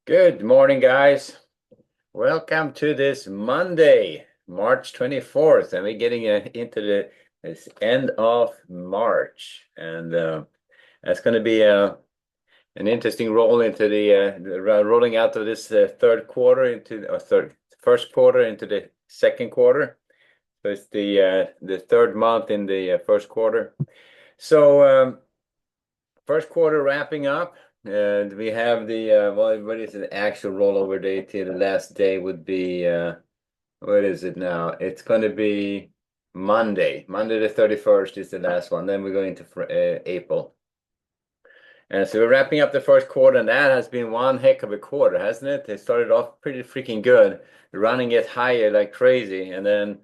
Good morning, guys. Welcome to this Monday, March 24th, and we're getting into this end of March, and that's going to be an interesting roll into the rolling out of this third quarter into or first quarter into the second quarter. So it's the third month in the first quarter. So first quarter wrapping up. We have the what is the actual rollover date here? The last day would be what is it now? It's going to be Monday. Monday the 31st is the last one. Then we're going to April. And so we're wrapping up the first quarter, and that has been one heck of a quarter, hasn't it? It started off pretty freaking good, running it higher like crazy, and then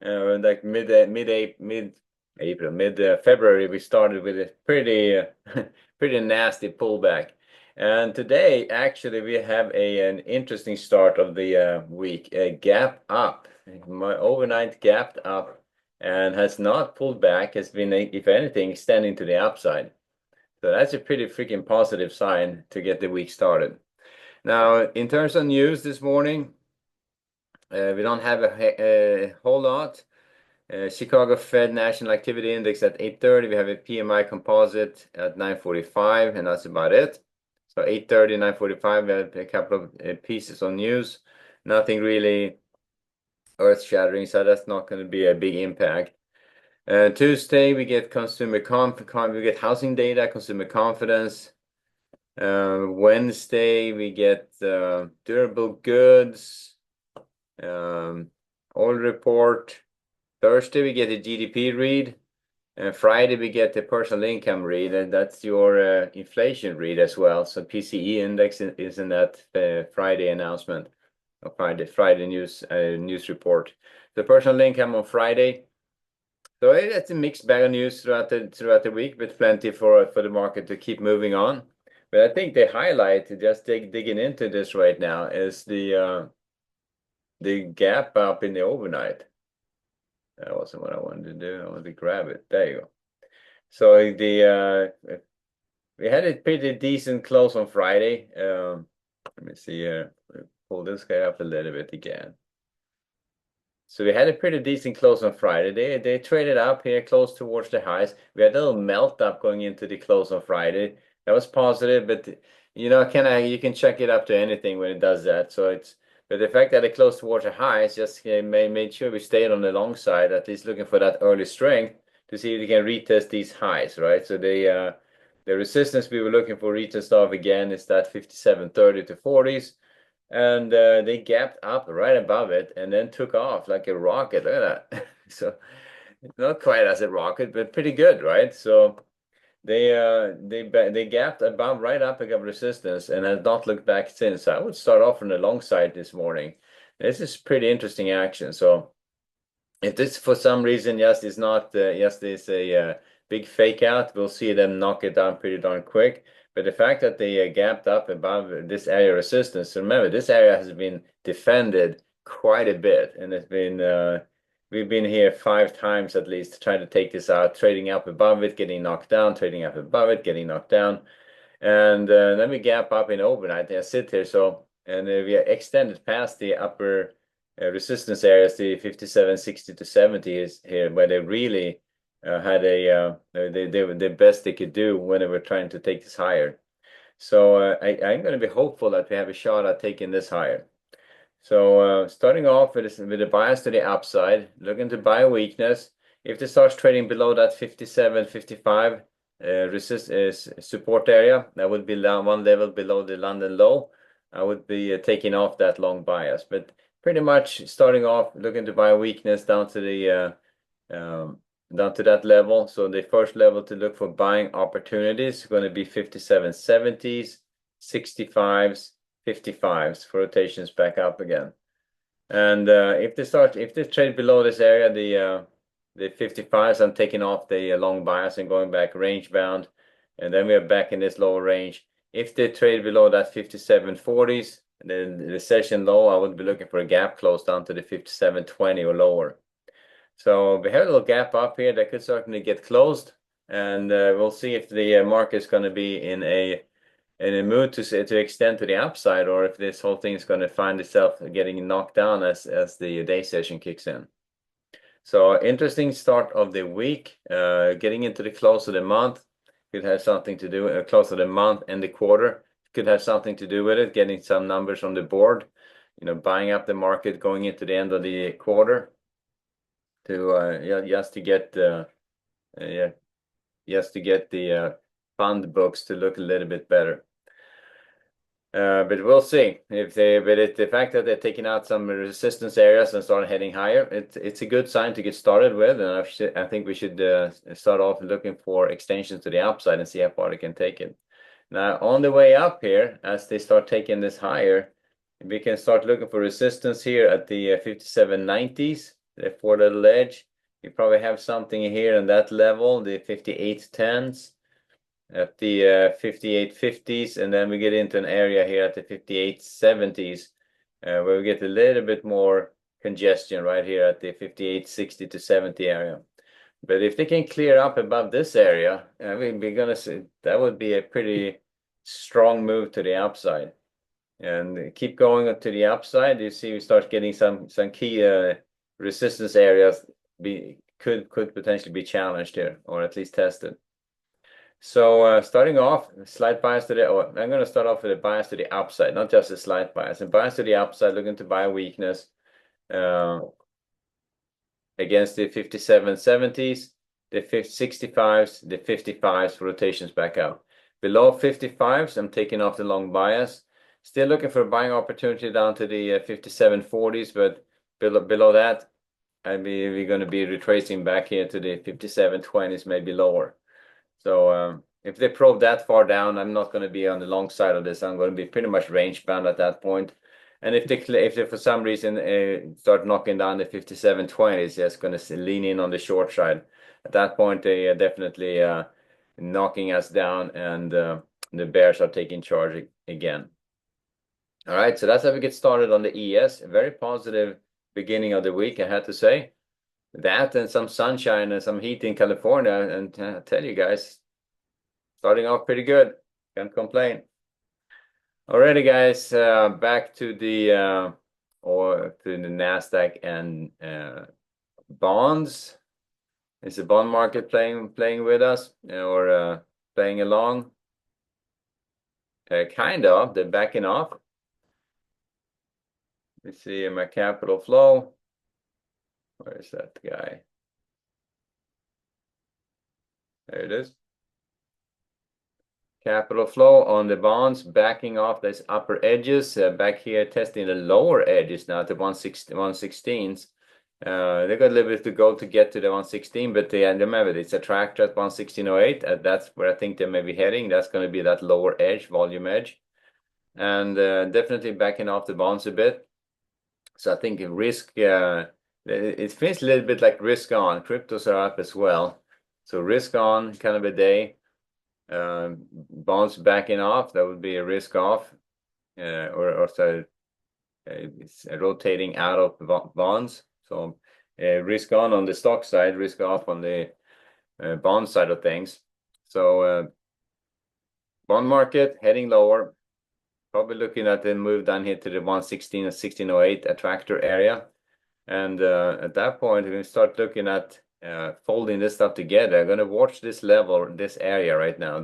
like mid-February, we started with a pretty pretty nasty pullback. And today, actually, we have an interesting start of the week. A gap up, my overnight gapped up, and has not pulled back. Has been, if anything, extending to the upside. So that's a pretty freaking positive sign to get the week started. Now, in terms of news this morning, we don't have a whole lot. Chicago Fed National Activity Index at 8:30. We have a PMI composite at 9:45, and that's about it. So 8:30, 9:45, we have a couple of pieces on news. Nothing really earth-shattering, so that's not going to be a big impact. Tuesday, we get we get housing data, consumer confidence. Wednesday, we get durable goods, oil report. Thursday, we get a GDP read. And Friday, we get the personal income read, and that's your inflation read as well. So PCE index is in that Friday announcement, or Friday news report. The personal income on Friday. So it's a mixed bag of news throughout the week, but plenty for the market to keep moving on. But I think the highlight, just digging into this right now, is the gap up in the overnight. That wasn't what I wanted to do. I wanted to grab it. There you go. So we had a pretty decent close on Friday. Let me see here. Pull this guy up a little bit again. So we had a pretty decent close on Friday. They traded up here close towards the highs. We had a little melt up going into the close on Friday. That was positive, but you can check it up to anything when it does that. But the fact that it closed towards the highs just made sure we stayed on the long side, at least looking for that early strength to see if we can retest these highs, right? So the resistance we were looking for retest of again is that 57.30 to 40s. And they gapped up right above it and then took off like a rocket. Look at that. So not quite as a rocket, but pretty good, right? So they gapped above right up against resistance and has not looked back since. So I would start off on the long side this morning. This is pretty interesting action. So if this for some reason, yes, it's not, yes, there's a big fake out, we'll see them knock it down pretty darn quick. But the fact that they gapped up above this area resistance, remember, this area has been defended quite a bit, and it's been we've been here 5 times at least trying to take this out, trading up above it, getting knocked down, trading up above it, getting knocked down, and then we gap up in overnight. I sit here, so and we are extended past the upper resistance areas, the 57.60 to 70 is here, where they really had the best they could do when they were trying to take this higher. So I'm going to be hopeful that we have a shot at taking this higher. So starting off with a bias to the upside, looking to buy weakness. If this starts trading below that 57.55 support area, that would be one level below the London low. I would be taking off that long bias, but pretty much starting off looking to buy weakness down to the down to that level. So the first level to look for buying opportunities is going to be 57.70s, 65s, 55s for rotations back up again. And if they trade below this area, the 55s, I'm taking off the long bias and going back range bound, and then we are back in this lower range. If they trade below that 57.40s, then the session low, I would be looking for a gap close down to the 57.20 or lower. So we have a little gap up here that could certainly get closed, and we'll see if the market is going to be in a in a mood to extend to the upside, or if this whole thing is going to find itself getting knocked down as the day session kicks in. So interesting start of the week, getting into the close of the month could have something to do, close of the month and the quarter could have something to do with it, getting some numbers on the board, buying up the market going into the end of the quarter to just to get the fund books to look a little bit better. But we'll see the fact that they're taking out some resistance areas and start heading higher, it's a good sign to get started with, and I think we should start off looking for extensions to the upside and see how far they can take it. Now on the way up here, as they start taking this higher, we can start looking for resistance here at the 5790s, the 4-little edge. You probably have something here in that level, the 5810s. At the 5850s, and then we get into an area here at the 5870s where we get a little bit more congestion right here at the 5860 to 70 area. But if they can clear up above this area, we're gonna see that would be a pretty strong move to the upside, and keep going to the upside. You see we start getting some key resistance areas could potentially be challenged here, or at least tested. So starting off, slight bias to I'm going to start off with a bias to the upside, not just a slight bias. And bias to the upside, looking to buy weakness against the 5770s, the 65s, the 55s, rotations back out. Below 55s, I'm taking off the long bias. Still looking for a buying opportunity down to the 5740s, but below that, we're going to be retracing back here to the 5720s, maybe lower. So if they probe that far down, I'm not going to be on the long side of this. I'm going to be pretty much range bound at that point. And if they for some reason start knocking down the 5720s, it's going to lean in on the short side. At that point, they are definitely knocking us down, and the bears are taking charge again. All right, so that's how we get started on the ES. A very positive beginning of the week, I had to say. That and some sunshine and some heat in California, and I tell you guys, starting off pretty good. Can't complain. Alrighty, guys, back to the Nasdaq and bonds. Is the bond market playing with us, or playing along? Kind of. They're backing off. Let's see my capital flow. Where is that guy? There it is. Capital flow on the bonds backing off these upper edges, back here testing the lower edges now to 116s. They got a little bit to go to get to the 116, but remember it's a tractor at 116.08. That's where I think they may be heading. That's going to be that lower edge, volume edge, and definitely backing off the bonds a bit. So I think risk. It feels a little bit like risk on. Cryptos are up as well. So risk on kind of a day. Bonds backing off, that would be a risk off. So it's rotating out of bonds. So risk on the stock side, risk off on the bond side of things. So bond market heading lower. Probably looking at the move down here to the 116 and 1608 attractor area. And at that point, we're going to start looking at folding this stuff together. I'm going to watch this level, this area right now.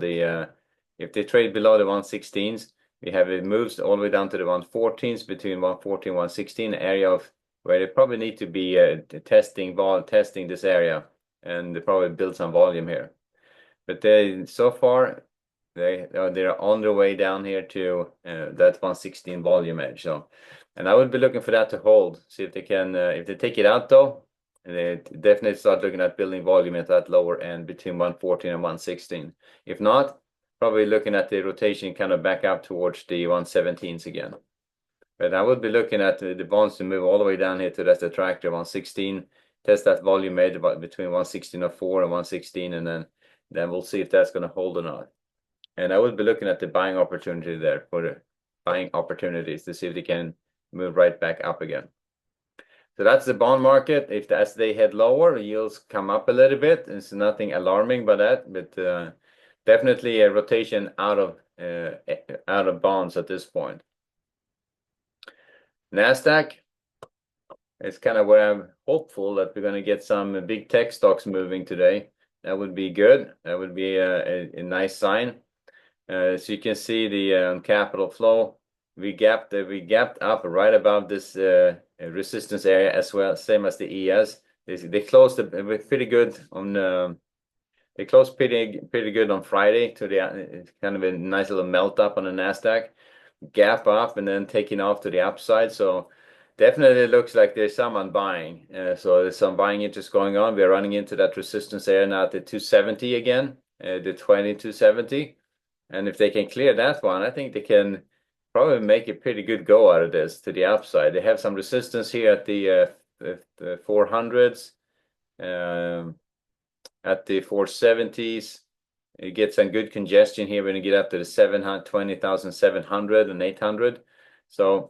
If they trade below the 116s, we have it moves all the way down to the 114s, between 114 and 116, area of where they probably need to be testing this area, and they probably build some volume here. But so far, they're on their way down here to that 116 volume edge. So, and I would be looking for that to hold. See if they can, if they take it out though, they definitely start looking at building volume at that lower end between 114 and 116. If not, probably looking at the rotation kind of back up towards the 117s again. But I would be looking at the bonds to move all the way down here to that attractor 116, test that volume edge about between 116.04 and 116, and then we'll see if that's going to hold or not. And I would be looking at the buying opportunity there for the buying opportunities to see if they can move right back up again. So that's the bond market. As they head lower, yields come up a little bit. It's nothing alarming by that, but definitely a rotation out of out of bonds at this point. NASDAQ is kind of where I'm hopeful that we're going to get some big tech stocks moving today. That would be good. That would be a nice sign. So you can see the capital flow. We gapped up right above this resistance area as well, same as the ES. They closed pretty good on. They closed pretty good on Friday to the kind of a nice little melt up on the Nasdaq, gap up and then taking off to the upside. So definitely looks like there's someone buying. So there's some buying interest going on. We're running into that resistance area now at the 270 again, the 270. And if they can clear that one, I think they can probably make a pretty good go out of this to the upside. They have some resistance here at the 400s, at the 470s. You get some good congestion here when you get up to the 20,700 and 800. So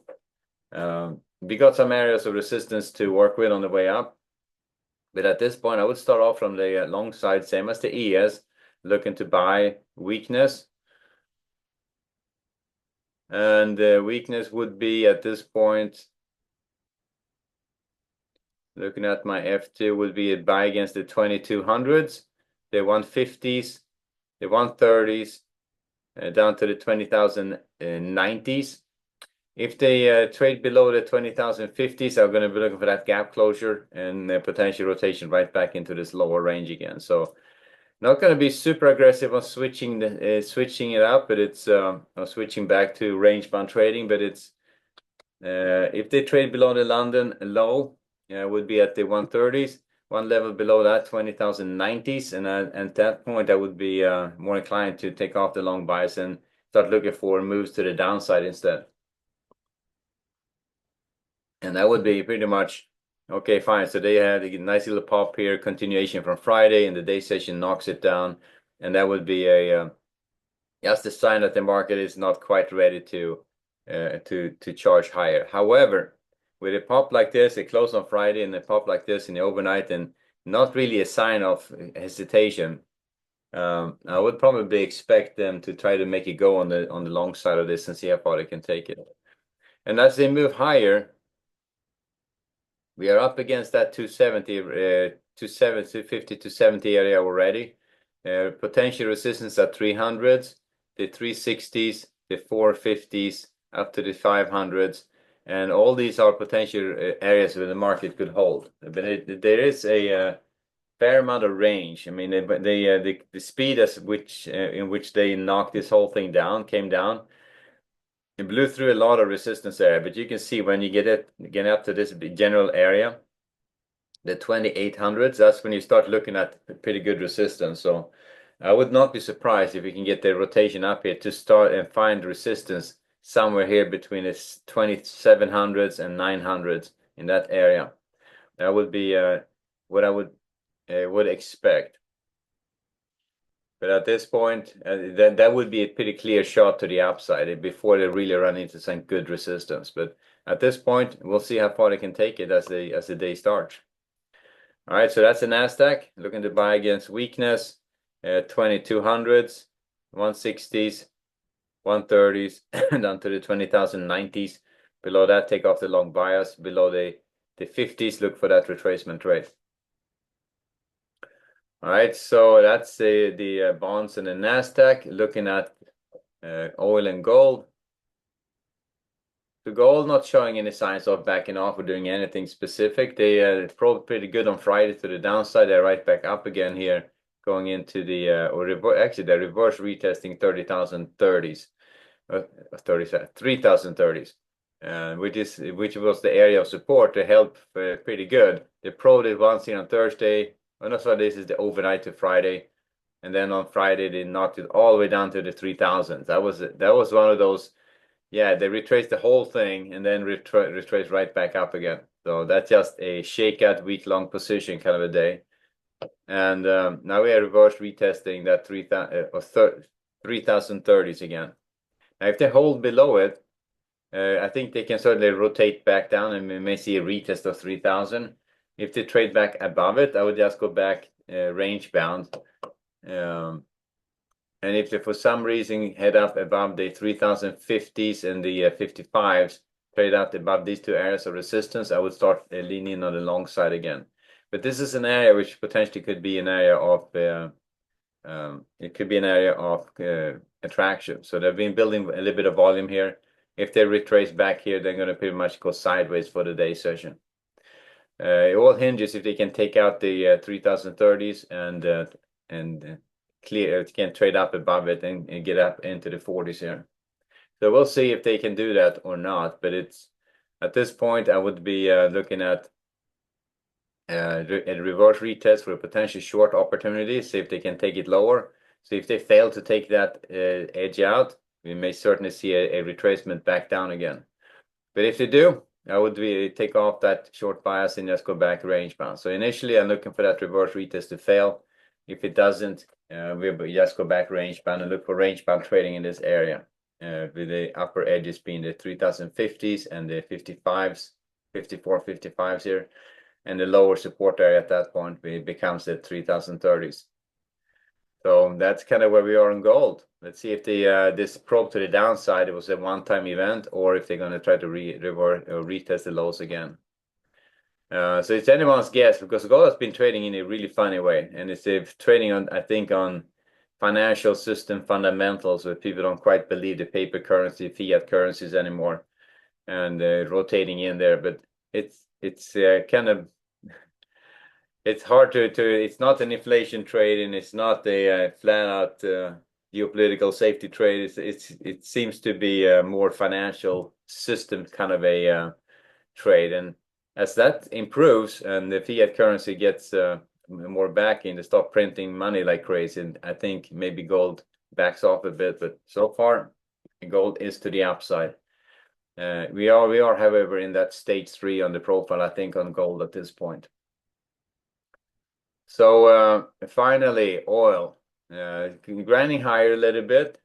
we got some areas of resistance to work with on the way up. But at this point, I would start off from the long side, same as the ES, looking to buy weakness. And the weakness would be at this point, looking at my F2, would be a buy against the 2200s, the 150s, the 130s, down to the 20,090s. If they trade below the 20,050s, I'm going to be looking for that gap closure and potential rotation right back into this lower range again. So not going to be super aggressive on switching it up, but it's switching back to range bound trading. But it's if they trade below the London low, would be at the 130s. One level below that, 20,090s, and at that point, I would be more inclined to take off the long bias and start looking for moves to the downside instead. And that would be pretty much okay, fine. So they had a nice little pop here, continuation from Friday, and the day session knocks it down, and that would be a just a sign that the market is not quite ready to charge higher. However, with a pop like this, it closed on Friday, and a pop like this in the overnight, and not really a sign of hesitation. I would probably expect them to try to make it go on the long side of this and see how far they can take it. And as they move higher, we are up against that 270, 250, 270 area already. Potential resistance at 300s, the 360s, the 450s, up to the 500s. And all these are potential areas where the market could hold. But there is a fair amount of range. I mean, the speed in which they knocked this whole thing down, came down. It blew through a lot of resistance area, but you can see when you get up to this general area, the 2800s, that's when you start looking at pretty good resistance. So I would not be surprised if we can get the rotation up here to start and find resistance somewhere here between the 2700s and 900s in that area. That would be what I would expect. But at this point, that would be a pretty clear shot to the upside before they really run into some good resistance. But at this point, we'll see how far they can take it as the day starts. All right, so that's the Nasdaq looking to buy against weakness, 2200s, 160s, 130s, down to the 20,090s. Below that, take off the long bias. Below the 50s, look for that retracement trade. All right, so that's the bonds and the Nasdaq. Looking at oil and gold. The gold not showing any signs of backing off or doing anything specific. They probed pretty good on Friday to the downside. They're right back up again here, going into the actually they're reverse retesting 30,030s, 3,030s, which was the area of support. They held pretty good. They probed it once here on Thursday. Oh, no, sorry, this is the overnight to Friday, and then on Friday they knocked it all the way down to the 3,000s. That was one of those. Yeah, they retraced the whole thing and then retraced right back up again. So that's just a shakeout week-long position kind of a day. And now we are reverse retesting that 3,030s again. Now, if they hold below it, I think they can certainly rotate back down and we may see a retest of 3,000. If they trade back above it, I would just go back range bound. And And if they for some reason head up above the 3050s and the 55s, trade out above these two areas of resistance, I would start leaning on the long side again. But this is an area which potentially could be an area of it could be an area of attraction. So they've been building a little bit of volume here. If they retrace back here, they're going to pretty much go sideways for the day session. It all hinges if they can take out the 3030s and clear, can trade up above it and get up into the 40s here. So we'll see if they can do that or not. But it's at this point, I would be looking at a reverse retest for a potential short opportunity, see if they can take it lower. So if they fail to take that edge out, we may certainly see a retracement back down again. But if they do, I would take off that short bias and just go back range bound. So initially, I'm looking for that reverse retest to fail. If it doesn't, we just go back range bound and look for range bound trading in this area, with the upper edges being the 3050s and the 55s, 54, 55s here. And the lower support area at that point becomes the 3030s. So that's kind of where we are in gold. Let's see if this probe to the downside, it was a one-time event, or if they're going to try to retest the lows again. So it's anyone's guess, because gold has been trading in a really funny way, and it's trading on, I think, on financial system fundamentals where people don't quite believe the paper currency, fiat currencies anymore, and rotating in there. But it's kind of, it's hard to it's not an inflation trade, and it's not a flat out geopolitical safety trade. It seems to be a more financial system kind of a trade, and as that improves and the fiat currency gets more backing, to stop printing money like crazy, and I think maybe gold backs off a bit. But so far, gold is to the upside. We are, however, in that stage 3 on the profile, I think, on gold at this point. So finally, oil grinding higher a little bit.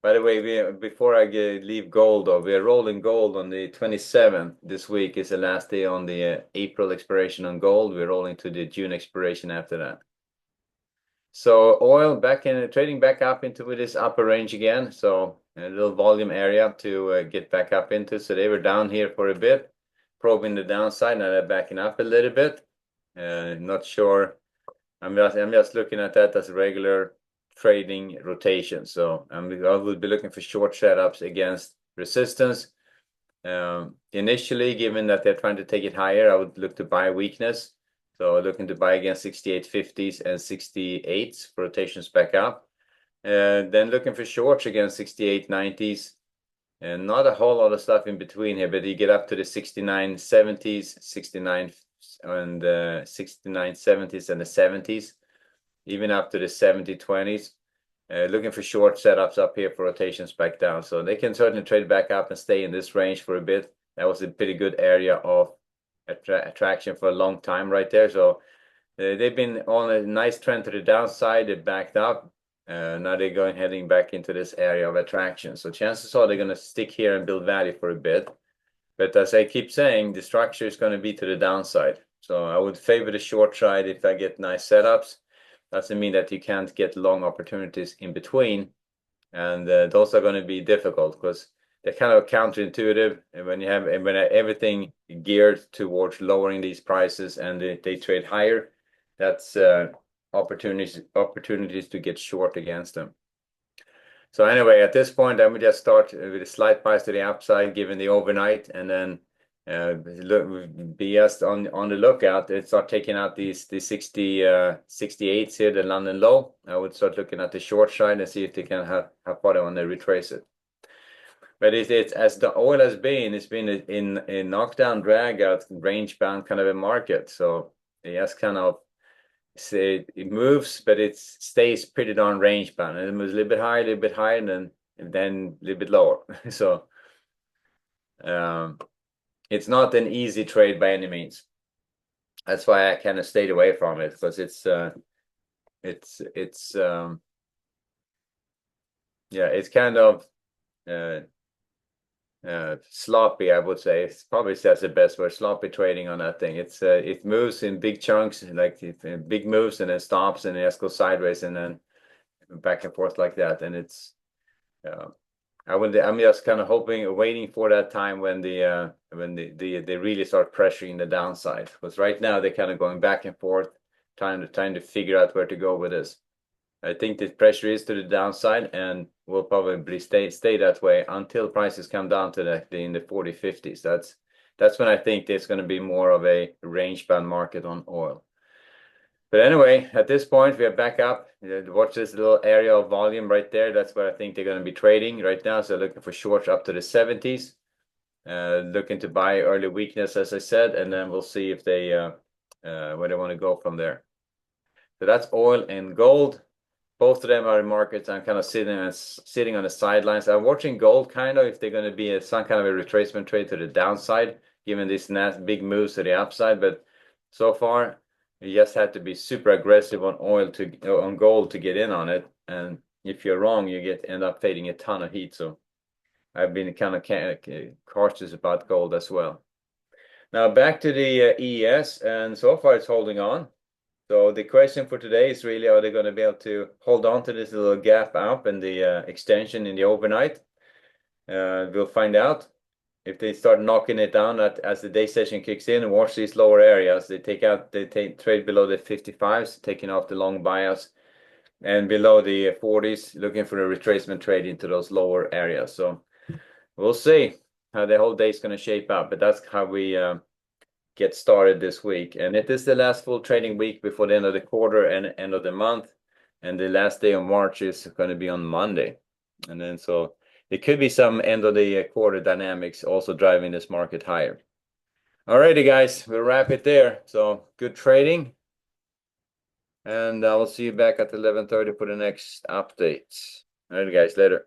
By the way, before I leave gold, though, we are rolling gold on the 27th. This week is the last day on the April expiration on gold. We're rolling to the June expiration after that. So oil back in trading back up into this upper range again. So a little volume area to get back up into. So they were down here for a bit, probing the downside. Now they're backing up a little bit. Not sure. I'm just looking at that as a regular trading rotation. So I will be looking for short setups against resistance. Initially, given that they're trying to take it higher, I would look to buy weakness. So looking to buy against 6850s and 68s for rotations back up. Then looking for shorts against 6890s. And not a whole lot of stuff in between here, but you get up to the 6970s, 69 and 6970s and the 70s, even up to the 7020s. Looking for short setups up here for rotations back down. So they can certainly trade back up and stay in this range for a bit. That was a pretty good area of attraction for a long time right there. So they've been on a nice trend to the downside. They backed up. Now they're heading back into this area of attraction. So chances are they're going to stick here and build value for a bit. But as I keep saying, the structure is going to be to the downside. So I would favor the short side if I get nice setups. Doesn't mean that you can't get long opportunities in between. And those are going to be difficult because they're kind of counterintuitive. And when everything geared towards lowering these prices and they trade higher, that's opportunities to get short against them. So anyway, at this point, I would just start with a slight bias to the upside, given the overnight, and then be just on the lookout. And start taking out the 68s here, the London low. I would start looking at the short side and see if they can have far they want to retrace it. But it's as the oil has been, it's been in a knockdown, drag out, range bound kind of a market. So it has kind of it moves, but it stays pretty darn range bound, and it moves a little bit higher, and then a little bit lower. So it's not an easy trade by any means. That's why I kind of stayed away from it, because it's kind of sloppy, I would say. It's probably that's the best word, sloppy trading on that thing. It moves in big chunks, like big moves, and then stops and it just goes sideways, and then back and forth like that. And it's I'm just kind of hoping, waiting for that time when they really start pressuring the downside. Because right now they're kind of going back and forth, trying to figure out where to go with this. I think the pressure is to the downside and will probably stay that way until prices come down to in the 40, 50s. That's when I think there's going to be more of a range bound market on oil. But anyway, at this point, we are back up. Watch this little area of volume right there. That's where I think they're going to be trading right now. So looking for shorts up to the 70s. Looking to buy early weakness, as I said, and then we'll see if they where they want to go from there. So that's oil and gold. Both of them are in markets. I'm kind of sitting on the sidelines. I'm watching gold kind of if they're going to be some kind of a retracement trade to the downside, given these big moves to the upside. But so far, you just have to be super aggressive on on gold to get in on it. And if you're wrong, you end up fading a ton of heat. So I've been kind of cautious about gold as well. Now back to the ES, and so far it's holding on. So the question for today is really, are they going to be able to hold on to this little gap up and the extension in the overnight? We'll find out. If they start knocking it down as the day session kicks in and watch these lower areas, they trade below the 55s, taking off the long bias, and below the 40s, looking for a retracement trade into those lower areas. So we'll see how the whole day is going to shape up, but that's how we get started this week. And it is the last full trading week before the end of the quarter and end of the month. And the last day of March is going to be on Monday. And then so there could be some end of the quarter dynamics also driving this market higher. Alrighty, guys, we'll wrap it there. So good trading. And I will see you back at 11:30 for the next updates. Alright, guys, later.